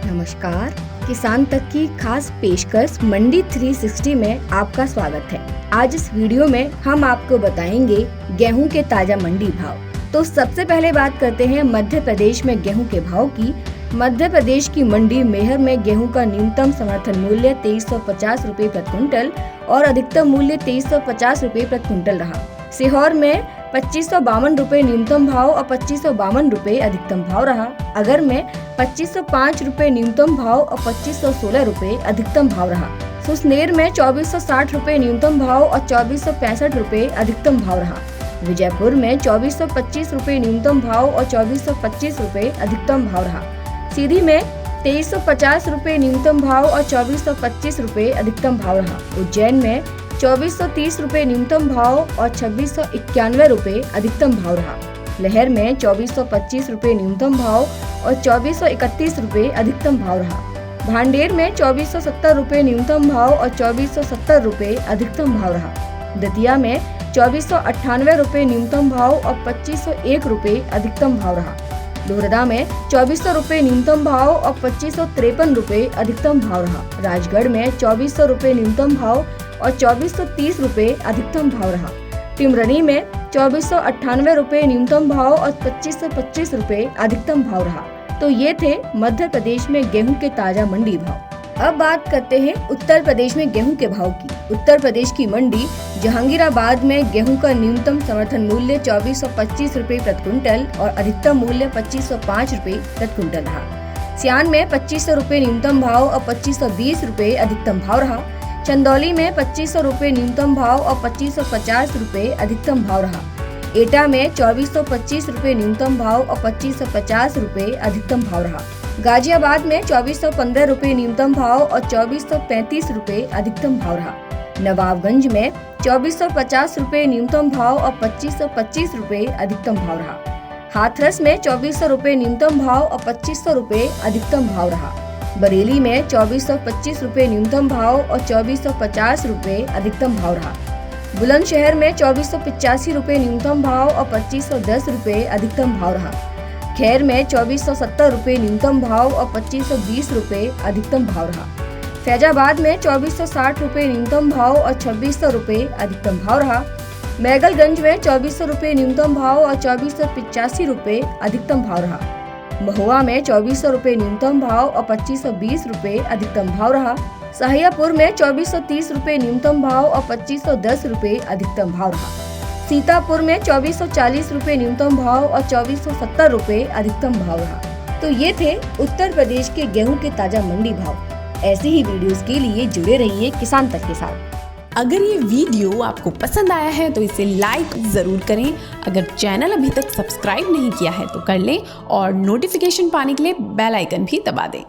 नमस्कार, किसान तक की खास पेशकश मंडी 360 में आपका स्वागत है। आज इस वीडियो में हम आपको बताएंगे गेहूं के ताजा मंडी भाव। तो सबसे पहले बात करते हैं मध्य प्रदेश में गेहूं के भाव की। मध्य प्रदेश की मंडी मेहर में गेहूं का न्यूनतम समर्थन मूल्य 2350 रुपए प्रति क्विंटल और अधिकतम मूल्य 2350 रुपए प्रति क्विंटल रहा। सीहोर में 2552 रुपए न्यूनतम भाव और 2552 रुपए अधिकतम भाव रहा। अगर में 2505 रुपए न्यूनतम भाव और 2516 रुपए अधिकतम भाव रहा। सुसनेर में 2460 रुपए न्यूनतम भाव और 2465 रुपए अधिकतम भाव रहा। विजयपुर में 2425 रुपए न्यूनतम भाव और 2425 रुपए अधिकतम भाव रहा। सीधी में 2350 रुपए न्यूनतम भाव और 2425 रुपए अधिकतम भाव रहा। उज्जैन में 2430 रुपए न्यूनतम भाव और 2691 रुपए अधिकतम भाव रहा। लहर में 2425 रुपए न्यूनतम भाव और 2431 रुपए अधिकतम भाव रहा। भांडेर में 2470 रुपए न्यूनतम भाव और 2470 रुपए अधिकतम भाव रहा। दतिया में 2498 रुपए न्यूनतम भाव और 2501 रुपए अधिकतम भाव रहा। लोहरदा में 2400 रुपए न्यूनतम भाव और 2553 रुपए अधिकतम भाव रहा। राजगढ़ में 2400 रुपए न्यूनतम भाव और 2430 रुपए अधिकतम भाव रहा। टिमरनी में 2498 रुपए न्यूनतम भाव और 2525 रुपए अधिकतम भाव रहा। तो ये थे मध्य प्रदेश में गेहूं के ताजा मंडी भाव। अब बात करते हैं उत्तर प्रदेश में गेहूं के भाव की। उत्तर प्रदेश की मंडी जहांगीराबाद में गेहूं का न्यूनतम समर्थन मूल्य 2425 रुपए प्रति क्विंटल और अधिकतम मूल्य 2505 रुपए प्रति क्विंटल रहा। सियान में 2500 रुपए न्यूनतम भाव और 2520 रुपए अधिकतम भाव रहा। चंदौली में 2500 रुपए न्यूनतम भाव और 2550 रुपए अधिकतम भाव रहा। एटा में 2425 रुपए न्यूनतम भाव और 2550 रुपए अधिकतम भाव रहा। गाजियाबाद में 2415 रुपए न्यूनतम भाव और 2435 रुपए अधिकतम भाव रहा। नवाबगंज में 2450 रुपए न्यूनतम भाव और 2525 रुपए अधिकतम भाव रहा। हाथरस में 2400 रुपए न्यूनतम भाव और 2500 रुपए अधिकतम भाव रहा। बरेली में 2425 रुपए न्यूनतम भाव और 2450 रुपए अधिकतम भाव रहा। बुलंदशहर में 2485 रुपए न्यूनतम भाव और 2510 रुपए अधिकतम भाव रहा। खैर में 2470 रुपए न्यूनतम भाव और 2520 रुपए अधिकतम भाव रहा। फैजाबाद में 2460 रुपए न्यूनतम भाव और 2600 रुपए अधिकतम भाव रहा। मैगलगंज में 2400 रुपए न्यूनतम भाव और 2485 रुपए अधिकतम भाव रहा। महुआ में 2400 रुपए न्यूनतम भाव और 2520 रुपए अधिकतम भाव रहा। सहायापुर में 2430 रुपए न्यूनतम भाव और 2510 रुपए अधिकतम भाव रहा। सीतापुर में 2440 रुपए न्यूनतम भाव और 2470 रुपए अधिकतम भाव रहा। तो ये थे उत्तर प्रदेश के गेहूं के ताजा मंडी भाव। ऐसे ही वीडियोस के लिए जुड़े रहिए किसान तक के साथ। अगर ये वीडियो आपको पसंद आया है तो इसे लाइक ज़रूर करें। अगर चैनल अभी तक सब्सक्राइब नहीं किया है तो कर लें और नोटिफिकेशन पाने के लिए बेल आइकन भी दबा दें।